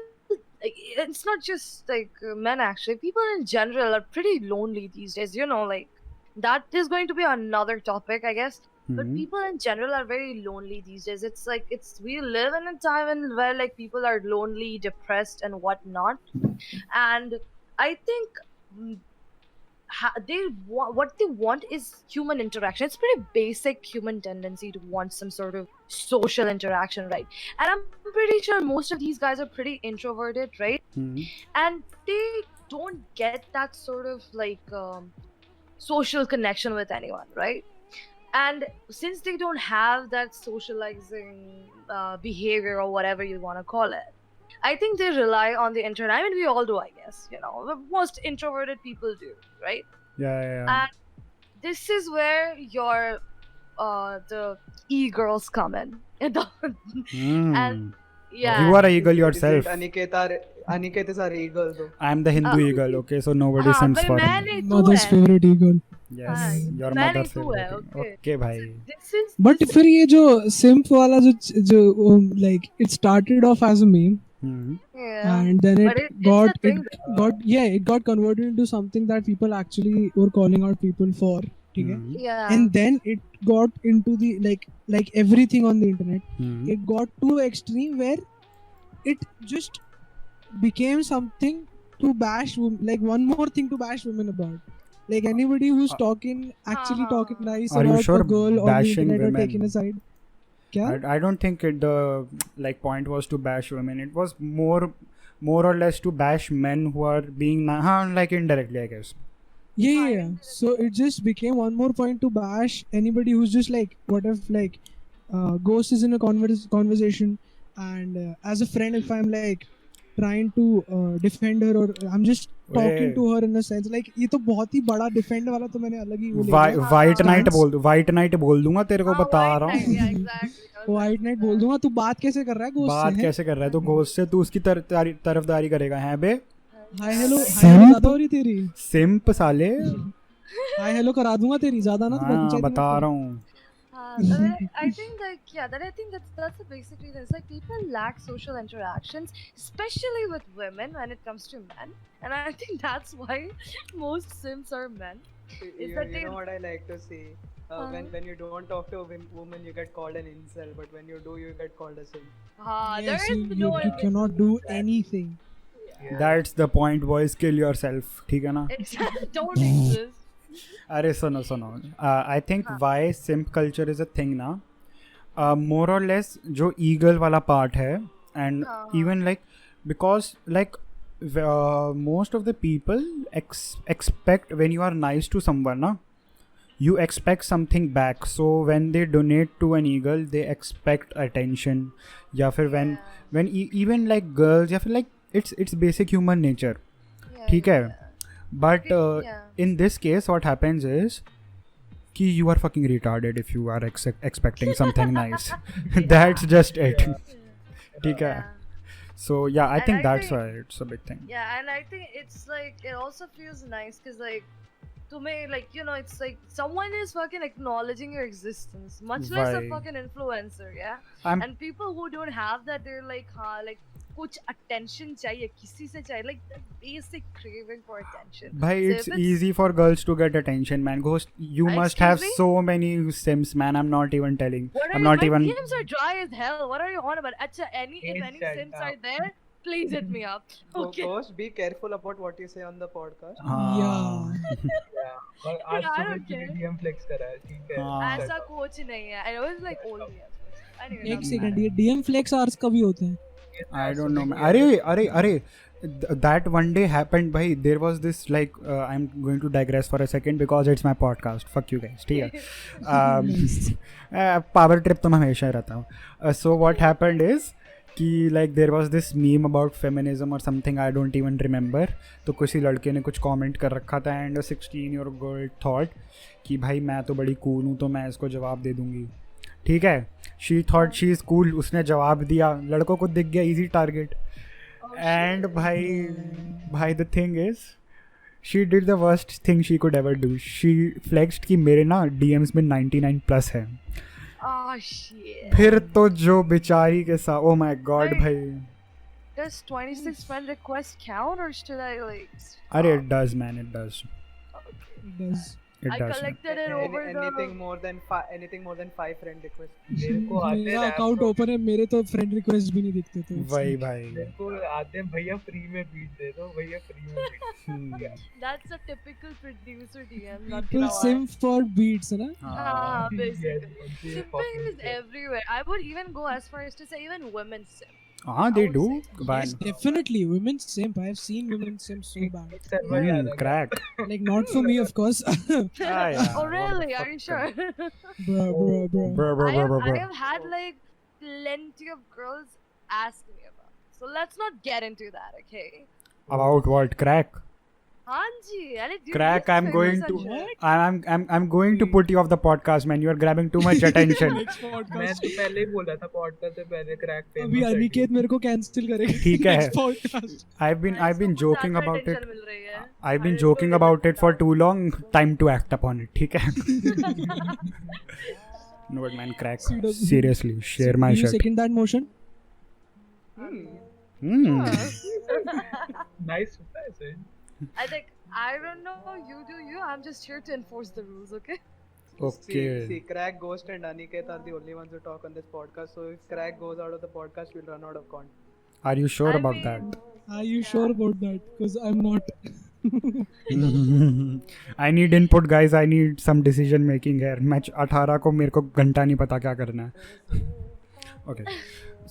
Like, it's not just like men actually. People in general are pretty lonely these days. You know, like that is going to be another topic, I guess. But Mhm. people in general are very lonely these days. It's like we live in a time where like people are lonely, depressed, and whatnot. And I think what they want is human interaction. It's pretty basic human tendency to want some sort of social interaction, right? And I'm pretty sure most of these guys are pretty introverted, right? Mhm. And they don't get that sort of like social connection with anyone, right? And since they don't have that socializing behavior or whatever you want to call it, I think they rely on the internet. I mean, we all do, I guess. You know, most introverted people do, right? Yeah. And this is where your the e-girls come in. And yeah, You are a eagle Is it yourself. Aniket is our eagle though. I am the Hindu eagle, okay? So nobody हाँ, sends पर for मैं me. नहीं तू Mother's है. favorite eagle. Yes, हाँ, your मैं mother's नहीं तू है, favorite. okay. Okay, भाई. This is But फिर ये जो simp वाला जो like it started off as a meme Mhm. yeah. and then But it it's a thing. it got converted into something that people actually were calling out people for. ठीक है? Mhm. Yeah. And then it got into the like everything on the internet. Mhm. It got to extreme where it just became something to bash like one more thing to bash women about. Like anybody who's actually talking nice Are you about sure a girl on the bashing internet or women? taking a side. क्या? I don't think the like point was to bash women. It was more or less to bash men who are being like indirectly, I guess. Yeah. So it just became one more point to bash anybody who's just like, what if like Ghost is in a conversation and as a friend, if I'm like trying to defend her or I'm just talking to her in a sense, like ये तो बहुत ही बड़ा defend वाला तो मैंने अलग ही वो ले लिया. White night Stance. white night बोल दूंगा तेरे को हाँ, बता white रहा night, हूँ. yeah, exactly. I was White like, night बोल दूंगा. तू बात कैसे कर रहा है Ghost बात से? कैसे कर रहा है तो घोस्ट से तू उसकी तरफदारी करेगा हैं बे? हाय हेलो ज्यादा हो रही तेरी. सिम्प साले. हाय हेलो करा दूंगा तेरी ज्यादा ना. तो हाँ पंचायती बता मत कर. रहा हूँ. I think like yeah, I think that's the basic reason. It's like people lack social interactions, especially with women when it comes to men, and I think that's why most sims are men. Is that You they know what I like to see? When you don't talk to a woman, you get called an incel, but when you do, you get called a simp. Yes, there is you no in cannot do anything. That's the point, boys. Kill yourself. ठीक है ना? don't exist. अरे सुनो I think why simp culture is a thing ना, more or less जो eagle वाला part है and even like because like most of the people expect when you are nice to someone ना, you expect something back. So when they donate to an eagle, they expect attention. या फिर when even like girls या फिर like it's basic human nature. ठीक है? But in this case, what happens is कि you are fucking retarded if you are expecting something nice. That's just it. ठीक है? So yeah, I And think I that's think- why it's a big thing. Yeah, and I think it's like it also feels nice because like to me, like you know, it's like someone is fucking acknowledging your existence, much less a Right. fucking influencer, yeah. I'm And people who don't have that, they're like, हाँ, like कुछ attention चाहिए, किसी से चाहिए, like the basic craving for attention. Bhai, So it's if easy for girls to get attention, man. Ghost, you must have Excuse me? so many sims, man. I'm not even telling. What are I'm you, not my even. DMs are dry as hell. What are you on about? Acha, if Please any shut sims up. are there, please hit me up. Okay. Ghost, be careful about what you say on the podcast. हाँ. Yeah. और आज I सुबह don't तूने care. DM flex करा है, ठीक है? हाँ. ऐसा कुछ नहीं है. I was like old DMs. Anyway, एक not सेकंड, ये DM flex hours कभी होते हैं? I don't know. Man. अरे, that one day happened. Bhai, there was this like I'm going to digress for a second because it's my podcast. Fuck you guys. ठीक है? Power trip तो मैं हमेशा ही रहता हूँ. So what happened is कि like there was this meme about feminism or something, I don't even remember. तो किसी लड़के ने कुछ comment कर रखा था and a 16-year-old girl thought कि भाई मैं तो बड़ी cool हूँ तो मैं इसको जवाब दे दूँगी. ठीक है, she thought she is cool, उसने जवाब दिया, लड़कों को दिख गया easy target. And भाई the thing is she did the worst thing she could ever do. She flexed कि मेरे ना DMs में 99+ है. Oh shit. फिर तो जो बेचारी के साथ, oh my god Wait. भाई. Does 26 friend request count or should I like? अरे it does man, it does. It does. It I does. Man. collected it over anything the. more than 5 friend requests. मेरे को आते मेरा हैं account open है, मेरे तो फ्रेंड रिक्वेस्ट भी नहीं दिखते तो it's वही like- भाई. मेरे को आते हैं भैया फ्री में बीट दे दो, भैया फ्री में beat। That's a typical producer DM. Not People gonna lie. simp for beats, है ना? Ah, basically. Yes, ये Simping popular is है। everywhere. I would even go as far as to say even women simp. हाँ I they would do. say. But Yes, definitely. Women simp. I've seen women simp so bad. एक server याद आ गया। crack. Like not for me, of course. yeah. Oh really? Are you sure? Bruh. I have had like plenty of girls ask me about. So let's not get into that, okay? About what? Crack. Hanji, and it Crack. I'm going to. What? I'm going to put you off the podcast, man. You are grabbing too much attention. Next मैं podcast. तो पहले ही बोला था podcast से पहले crack पे अभी अनिकेत मेरे को कैंसिल करेगा. ठीक है. Next podcast. I've been joking about it. मिल रही है. I've been joking about it for too long. Time to act upon it. ठीक है. No, but man, crack. Seriously, share my Do you shirt. second that motion? Nice होता है ऐसे। I think I don't know. You do you. I'm just here to enforce the rules, okay? See, Crack, Ghost, and Aniket are the only ones who talk on this podcast. So if Crack goes out of the podcast, we'll run out of content. Are you sure I about mean- that? Are you sure about that? Because I'm not. I need input, guys. I need some decision making here. Match 18 को मेरे को घंटा नहीं पता क्या करना है. Okay,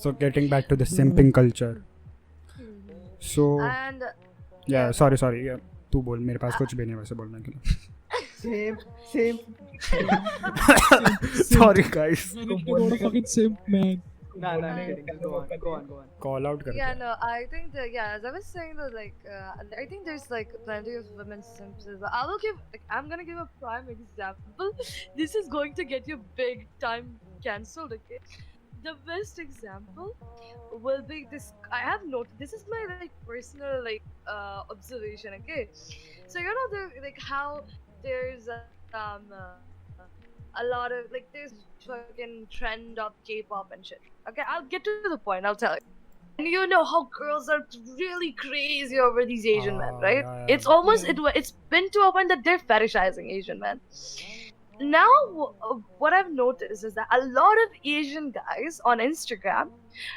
so getting back to the simping culture. So And yeah, sorry. Yeah, तू बोल. मेरे पास कुछ भी नहीं वैसे बोलने के लिए. Same. Sorry, guys. You're not a fucking simp, man. Nah, I'm kidding. Just go on. Call out करते yeah, हैं. no, I think that as I was saying that I think there's like plenty of women simps. I'm gonna give a prime example. This is going to get you big time cancelled. Okay, the best example will be this. I have noted. This is my like personal observation. Okay, so you know how there's a lot of there's fucking trend of K-pop and shit. Okay, I'll get to the point. I'll tell you. And you know how girls are really crazy over these Asian men, right? yeah. It's almost it's been to a point that they're fetishizing Asian men. Now, what I've noticed is that a lot of Asian guys on Instagram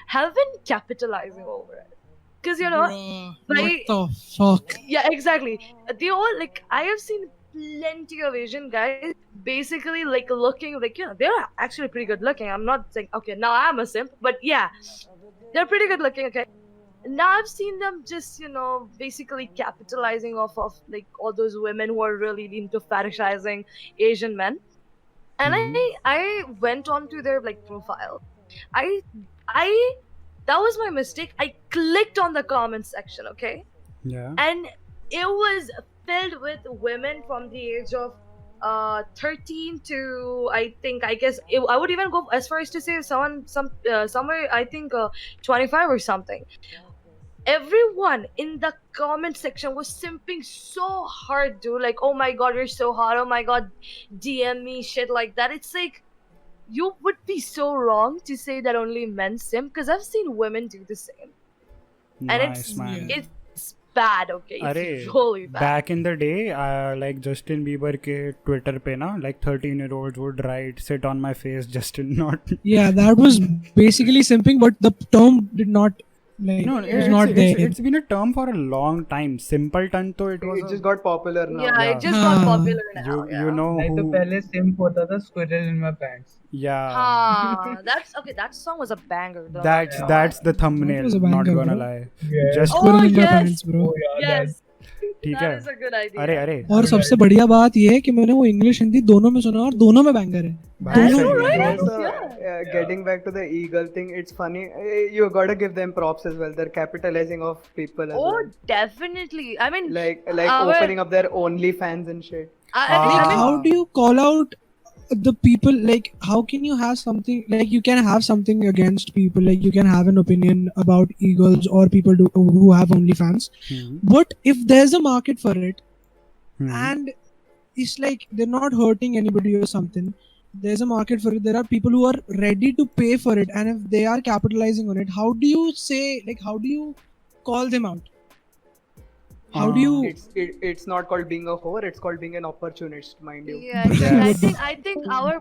have been capitalizing over it. Because you know, Bruh, like- what the fuck? yeah, exactly. They all I have seen plenty of Asian guys basically looking they're actually pretty good looking. I'm not saying okay now I'm a simp, but yeah, they're pretty good looking. Okay, now I've seen them just basically capitalizing off of all those women who are really into fetishizing Asian men, and I went on to their profile. I that was my mistake. I clicked on the comment section, okay, Yeah. and it was filled with women from the age of 13 to I guess I would even go as far as to say somewhere I think 25 or something. Everyone in the comment section was simping so hard, dude. Oh my god, you're so hot. Oh my god, DM me shit like that. It's you would be so wrong to say that only men simp, because I've seen women do the same. And Nice, man. it's bad, okay? It's अरे really bad. back in the day, like Justin Bieber के Twitter पे ना, like 13-year-olds would write, "Sit on my face, Justin." Not Yeah, that was basically simping, but the term did not no, it was not there. it's been a term for a long time. Simpleton तो it was It just got popular now. Yeah, Yeah. it just got Huh. popular now. you know नहीं तो who पहले simp होता था squirrel in my pants। yeah That's okay. That song was a banger, though. that's the thumbnail. was a Not banger, gonna bro. lie. Yeah. Just Oh, Squirrel in my yes. pants, bro. Oh yeah, Yes. ठीक That है is a good idea. अरे और सबसे बढ़िया बात ये है कि मैंने वो इंग्लिश हिंदी दोनों में सुना और दोनों में बैंगर है. भाई दोनों सही में. है. Also, Yeah. getting back to the eagle thing, it's funny. You gotta give them props as well. They're capitalizing off people as Oh, well. definitely. I mean, Like our- opening up their OnlyFans and shit. I mean, Like, how do you call out the people? Like, how can you have something like you can have something against people? Like, you can have an opinion about eagles or people who have OnlyFans. But if there's a market for it, and it's like they're not hurting anybody or something, there's a market for it. There are people who are ready to pay for it, and if they are capitalizing on it, how do you say? Like, how do you call them out? How do you? It's not called being a whore. It's called being an opportunist, mind you. Yeah, exactly. I think our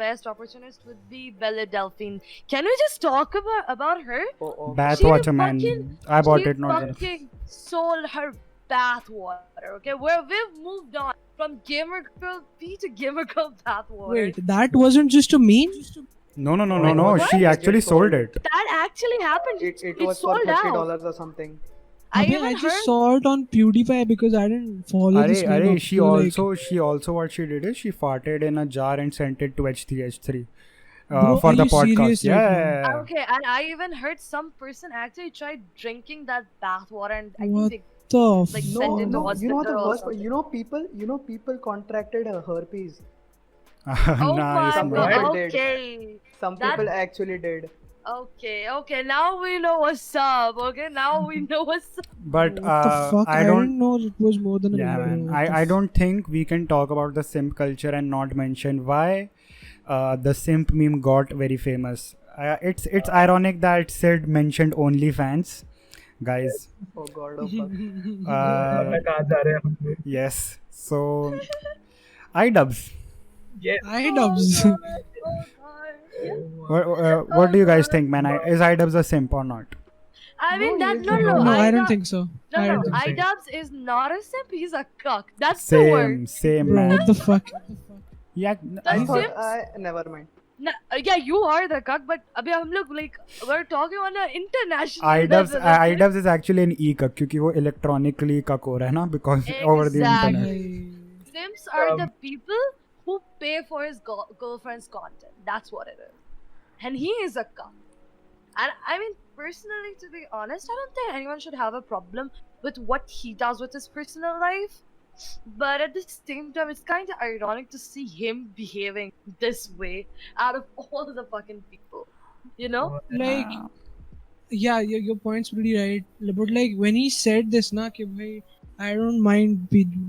best opportunist would be Bella Delphine. Can we just talk about her? Oh. Bathwater man. I bought She it not gonna. fucking sold her bathwater. Okay, we've moved on from gamer girl B to gamer girl bathwater. Wait, that wasn't just a meme. No. What? She actually sold it. That actually happened. It was for sold out. $30 or something. I I even just heard. saw it on PewDiePie because I didn't follow this meme Arey, up, she so, like, also what she did is she farted in a jar and sent it to H3 Bro, for are the you podcast. serious right Yeah. Okay, and I even heard some person actually tried drinking that bathwater, and I What think the Like, No, send it to no. You know what the hospital or worst? something. You know people contracted herpes. oh Nice, my bro. god, People did. okay. Some That- people actually did. Okay, now we know what's up. Okay, now we know what's up. But what the fuck? I I don't. didn't know it was more than a Yeah, video. man. What the I don't think we can talk about the simp culture and not mention why the simp meme got very famous. It's ironic that Sid mentioned OnlyFans, guys. Oh god, oh fuck. पता कहाँ जा रहे हैं हम लोग? Yes. So, iDubbbz. Yes. iDubbbz. Oh god. What do you guys think, man? Is iDubbbz a simp or not? I mean No, that he's no not. No, I don't iDubbbz- think so. I No, don't think think so. iDubbbz is not a simp. He's a cuck. That's the word. Same, Bro, man. what the fuck? Yeah. I The thought simps? never mind. No, yeah, you are the cuck, but अभी हम लोग like we're talking on an international iDubbbz level, okay? iDubbbz is actually an e-cuck क्योंकि वो electronically cuck हो रहा है ना because over the Exactly. internet. Simps are the people who pay for his girlfriend's content. That's what it is. And he is a cuck. And I mean, personally, to be honest, I don't think anyone should have a problem with what he does with his personal life. But at the same time, it's kind of ironic to see him behaving this way out of all the fucking people. You know? Like, yeah, your point's pretty right. But like when he said this, na कि भाई I don't mind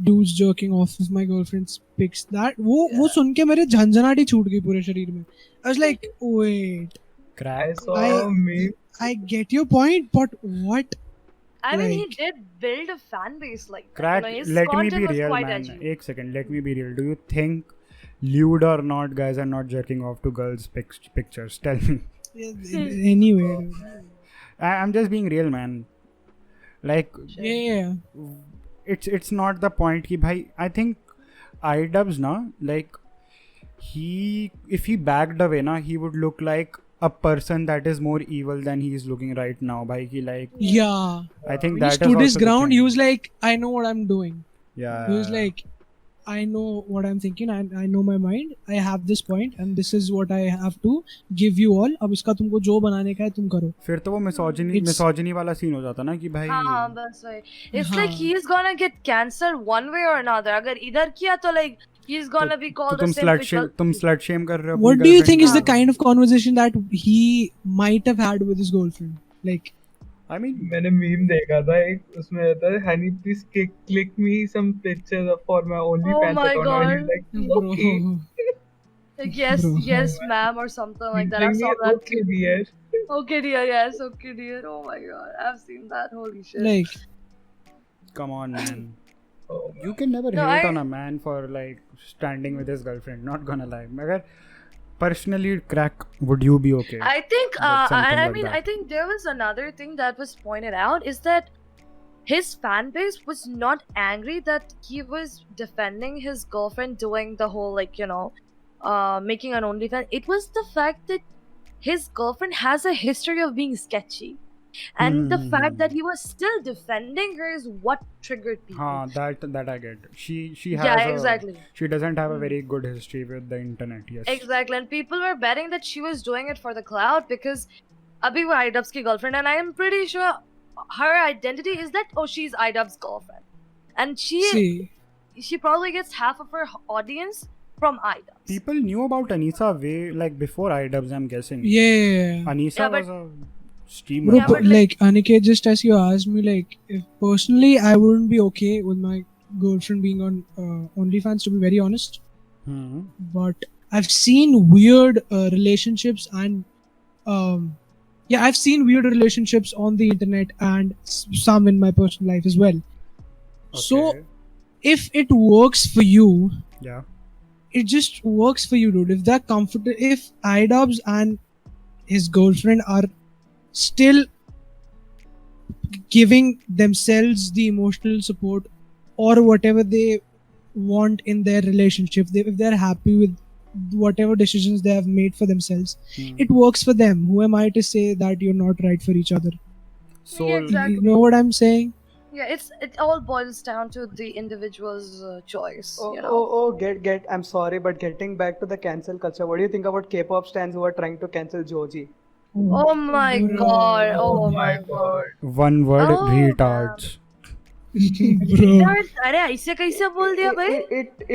dudes jerking off of my girlfriend's pics. That वो सुन के मेरे झंझनाहट छूट गई पूरे शरीर में. I was like, wait, I Crack. saw I- me. I get your point, but what? I mean, he Like- did build a fan base like that. Crack. You know, his Let me content be was real, quite man. edgy. Ek second. Let me be real. Do you think, lewd or not, guys are not jerking off to girls' pictures? Tell me. Anyway, dude. I'm just being real, man. Like, Yeah. it's not the point. Ki bhai, I think iDubbbz na like if he backed away na he would look like a person that is more evil than he is looking right now. Bhai, he like Yeah. I think When that he is stood his also the ground, thing. he was like, I know what I'm doing. Yeah. He was like, I know what I'm thinking. I know my mind. I have this point, and this is what I have to give you all. अब इसका तुमको जो बनाने का है तुम करो. फिर तो वो misogyny वाला सीन हो जाता ना कि भाई हाँ, that's right. It's like हाँ. he's gonna get cancelled one way or another. अगर इधर किया तो like he's gonna be तो called a तुम simp because- slut shame कर रहे हो What अपनी do you girlfriend think is को? the kind of conversation that he might have had with his girlfriend? Like, I mean मैंने meme देखा था एक उसमें रहता है honey please click me some pictures for my OnlyFans my account and he's God. like bro. okay like yes, Bro. yes, ma'am, or something like that. I He's saw like, that. okay dear. Okay, dear. Yes, okay, dear. Oh my God, I've seen that. Holy shit. like, come on man. Oh, You can never No, hate I- on a man for like standing with his girlfriend. Not gonna lie. मगर personally, crack, would you be okay? I think, With something and I like mean, that. I think there was another thing that was pointed out is that his fan base was not angry that he was defending his girlfriend doing the whole like making an OnlyFans. It was the fact that his girlfriend has a history of being sketchy. and the fact that he was still defending her is what triggered people. हाँ, that I get. She has Yeah, exactly. She doesn't have a very good history with the internet. Yes. Exactly, and people were betting that she was doing it for the clout because Abhi was Idub's ki girlfriend, and I am pretty sure her identity is that she's Idub's girlfriend, and she probably gets half of her audience from Idubs. People knew about Anisa way like before iDubbbz, I'm guessing. Yeah. Anisa Yeah, was but- a streamer. Bro, Yeah, but like Aniket, just as you asked me, like, if personally I wouldn't be okay with my girlfriend being on OnlyFans, to be very honest. Hmm. But I've seen weird relationships and I've seen weird relationships on the internet and some in my personal life as well. So Okay. if it works for you, Yeah. it just works for you, dude. If they're comfortable, if Idubbbz and his girlfriend are still giving themselves the emotional support or whatever they want in their relationship, if they're happy with whatever decisions they have made for themselves, it works for them. Who am I to say that you're not right for each other? So Yeah, exactly. You know what I'm saying? Yeah, it all boils down to the individual's choice. Oh, You know? get. I'm sorry, but getting back to the cancel culture, what do you think about K-pop stans who are trying to cancel Joji? Oh my god! Oh my god! one word, Oh, retards. Bro. अरे ऐसे कैसे बोल दिया भाई?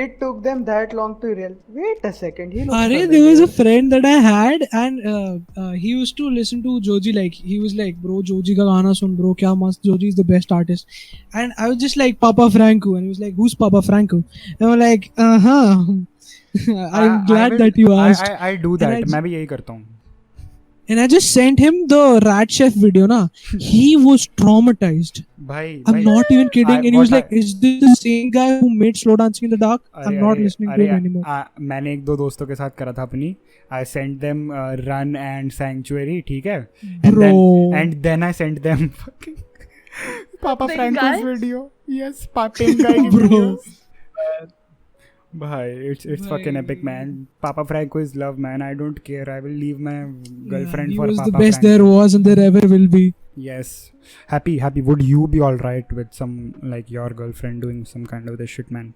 It took them that long to realize. Wait a second, he looks There familiar. was a friend that I had, and he used to listen to Joji. Like, he was like, "Bro, Joji ka gana sun, bro. Kya mast. Joji is the best artist." And I was just like, "Papa Franco," and he was like, "Who's Papa Franco?" And I'm like, I'm glad that you asked. I do And I that. j- मैं भी यही करता हूँ. And I just sent him the Rat Chef video. Na, he was traumatized. भाई I'm not even kidding. And he was what like, "Is this the same guy who made Slow Dancing in the Dark?" I'm not listening to him anymore. मैंने एक दो दोस्तों के साथ करा था अपनी. I sent them Run and Sanctuary, ठीक है? Bro. And then I sent them fucking Papa Pink Franco's guy? video. Yes, Pink guy Bro. videos. Bhai, it's fucking Bhai. epic, man. Papa Franco is love, man. I don't care. I will leave my girlfriend he for was Papa the best Franco. there was and there ever will be. Yes. Happy. Would you be alright with some like your girlfriend doing some kind of this shit, man?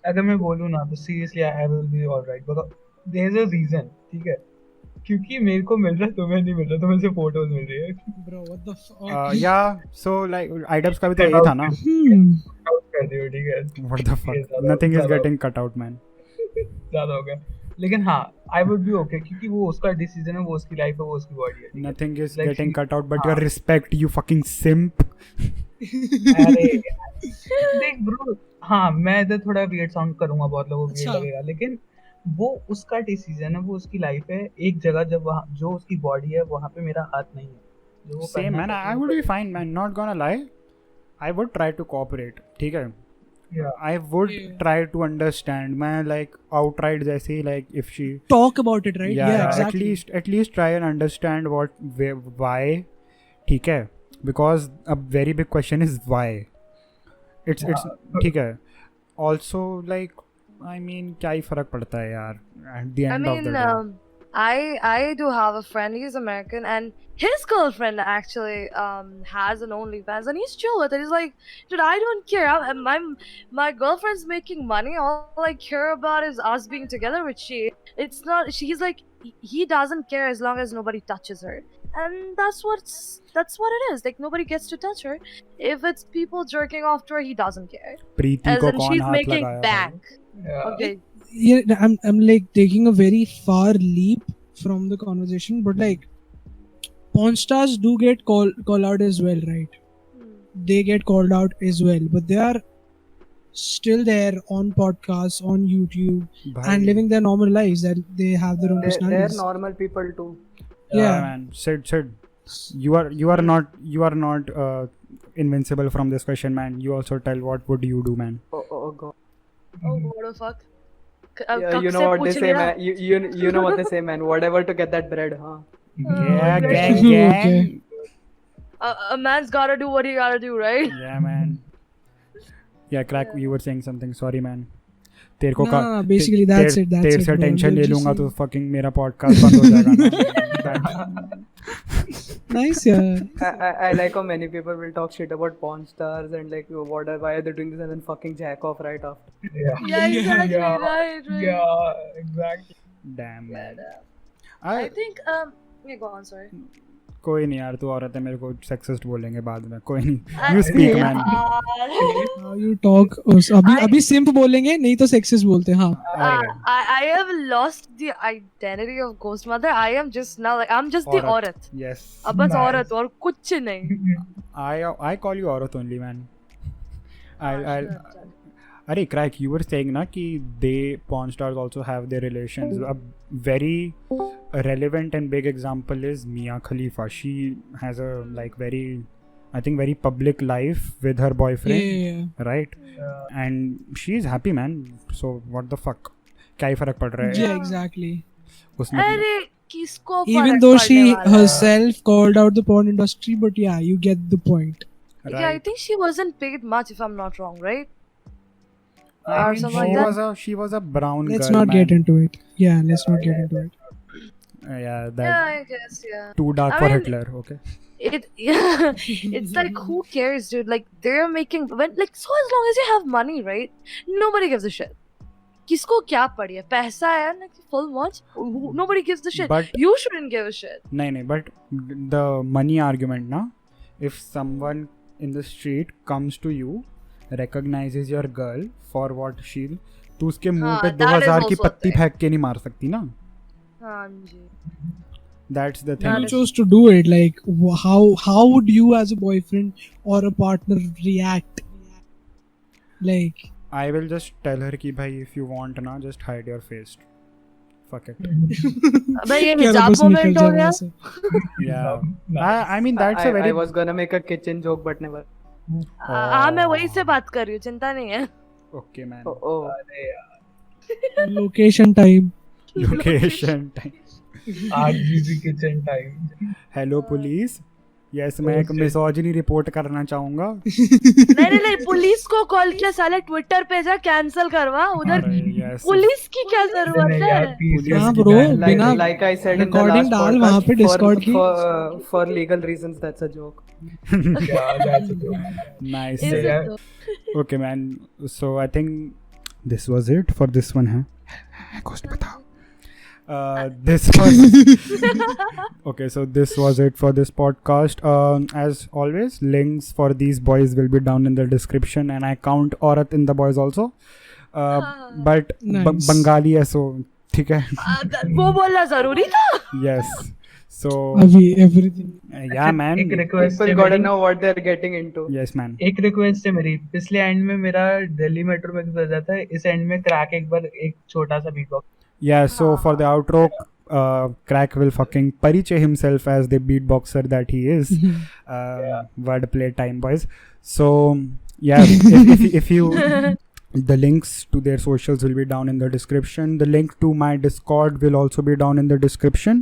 अगर मैं बोलूँ ना तो seriously I will be alright because there's a reason, ठीक है? क्योंकि मेरे को मिल रहा है तुम्हें नहीं मिल रहा, तुम्हें सिर्फ फोटोज मिल रही है. Bro, what the fuck? Yeah. So like iDubbbz का भी तो ये था ना. Out कर दियो, ठीक है? What the fuck? ज़्यादा- Nothing is ज़्यादा- getting cut out, man. ज़्यादा हो गया. लेकिन हाँ, I would be okay क्योंकि वो उसका डिसीजन है, वो उसकी लाइफ है, वो उसकी बॉडी है. ठीक है? Nothing is Like getting she- cut out, but your respect, you fucking simp. अरे देख ब्रो, हाँ मैं इधर थोड़ा weird sound करूंगा, बहुत लोगों को weird अच्छा। लगेगा, लेकिन वो उसका डिसीजन है, वो उसकी लाइफ है. एक जगह जब वहाँ जो उसकी बॉडी है वहाँ पे मेरा हाथ नहीं है. जो वो Same, करना man. है, I वो would be करेगा. fine, man. Not gonna lie. I would try to cooperate. ठीक है. Yeah. I would Yeah. try to understand. Man, like outright जैसे like if she. Talk about it, right? Yeah, exactly. at least try and understand why. ठीक है. Because a very big question is why. It's ठीक है. Also like I mean क्या ही फर्क पड़ता है यार at the I end of the mean, day. I do have a friend. He's American, and his girlfriend actually has an OnlyFans, and he's chill with it. He's like, dude, I don't care. My girlfriend's making money. All I care about is us being together. With it's not. He's like, he doesn't care as long as nobody touches her, and that's what it is. Like nobody gets to touch her. If it's people jerking off to her, he doesn't care. Preeti As को in, कौन she's हाथ making लगाया भाई? bank. Yeah. Okay. Yeah, I'm like taking a very far leap from the conversation, but like porn stars do get call out as well, right? They get called out as well, but they are still there on podcasts, on YouTube, भाई, and living their normal lives. That they have their own They're personalities. normal people too. Yeah. man. Sid. You are not invincible from this question, man. You also tell what would you do, man? Oh god. Oh, what the fuck? Yeah, you know what they say, man. You know what they say, man. Whatever to get that bread, huh? Yeah, okay. gang. Okay. A man's gotta do what he gotta do, right? Yeah, man. Yeah, crack. You were saying something. Sorry, man. तेरे को No, basically that's it. That's तेरे it, से bro. Tension You're ले just लूंगा तो saying- fucking मेरा podcast बंद हो जाएगा ना. Nice, yeah. I like how many people will talk shit about porn stars and like why are they doing this and then fucking jack off right after. Yeah. Yeah, exactly. Yeah. Right, right. Yeah, exactly. Damn man. I I think yeah, go on. Sorry. कोई नहीं यार, तू औरत है, मेरे को sexist बोलेंगे बाद में, कोई नहीं. You speak man. How you talk? अभी simp बोलेंगे, नहीं तो sexist बोलते हैं. हाँ. अरे I have lost the identity of Ghost Mother. I am just now like I'm just the औरत. yes. अब बस Nice. औरत और कुछ नहीं. I call you औरत only man. I'll Sure. अरे क्रैक, you were saying ना कि they porn stars also have their relations. A very relevant and big example is Mia Khalifa. She has a like very public life with her boyfriend, Yeah. right? And she is happy man. So what the fuck? क्या ही फर्क पड़ रहा है Yeah, exactly. उसमें? अरे किसको Even फर्क though पड़ने she वाला है? herself called out the porn industry, but yeah, you get the point. Yeah, I Right. think she wasn't paid much if I'm not wrong, right? I or mean, something like that. she was a brown Let's girl. not man. get into it. Yeah, let's not get into it. Yeah, that Yeah, I guess, yeah. too dark I for mean- Hitler. Okay. Yeah, it's like who cares, dude? Like they're making so as long as you have money, right? Nobody gives a shit. किसको क्या पड़ी है? पैसा है ना, full watch. Nobody gives a shit. But You shouldn't give a shit. नहीं, but the money argument ना, if someone in the street comes to you, recognizes your girl for what she, तो उसके मुंह हाँ, पे that is 2000 की also a पत्ती thing. फेंक के नहीं मार सकती ना. हाँ जी. That's the That thing. You chose to do it. Like, how would you as a boyfriend or a partner react? Like, I will just tell her कि भाई if you want ना, just hide your face. Fuck it. अबे ये क्या हिजाब बस निकल moment हो जाए गया. वहाँ से. Yeah. I mean that's a very I was gonna make a kitchen joke but never. हाँ मैं वही से बात कर रही हूँ, चिंता नहीं है. okay man. Oh. अरे यार, Location time. Location time. 8 GB kitchen time. Hello police. Yes, मैं एक मिसोजिनी रिपोर्ट करना चाहूंगा. नहीं पुलिस को कॉल किया, साले ट्विटर पे जा कैंसिल करवा उधर. अरे, yes. पुलिस की क्या जरूरत नहीं यार, है? please, हाँ इसकी bro, ban Like, बिना like I said in the recording last डाल वहाँ पे podcast, Discord की. for legal reasons that's a joke. Yeah, that's a joke. Nice. Is Yeah. it though? Okay man. So I think this was it for this one, huh? Ghost बताओ. This was okay. So this was it for this podcast. As always, links for these boys will be down in the description, and I count औरत in the boys also. But Nice. Bengali है, so ठीक है. वो बोलना जरूरी था. Yes. So अभी everything. yeah man. एक request People gotta know what they're getting into. Yes man. एक रिक्वेस्ट है मेरी. पिछले एंड में मेरा दिल्ली मेट्रो में गुजर जाता है, इस एंड में क्रैक एक बार एक छोटा सा beat box. Yeah, so for the outro, Crack will fucking parichay himself as the beatboxer that he is. Wordplay time, boys. So yeah, if you, the links to their socials will be down in the description. The link to my Discord will also be down in the description.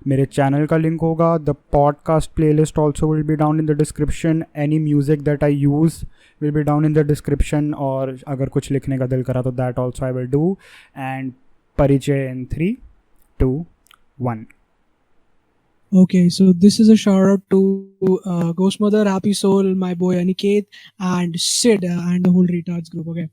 मेरे channel का link होगा. The podcast playlist also will be down in the description. Any music that I use will be down in the description. और अगर कुछ लिखने का दिल करा तो that also I will do. And परिचय in 3, 2, 1. Okay, so this is a shout out to Ghost Mother, Happy Soul, my boy Aniket, and Sid and the whole retards group. Okay.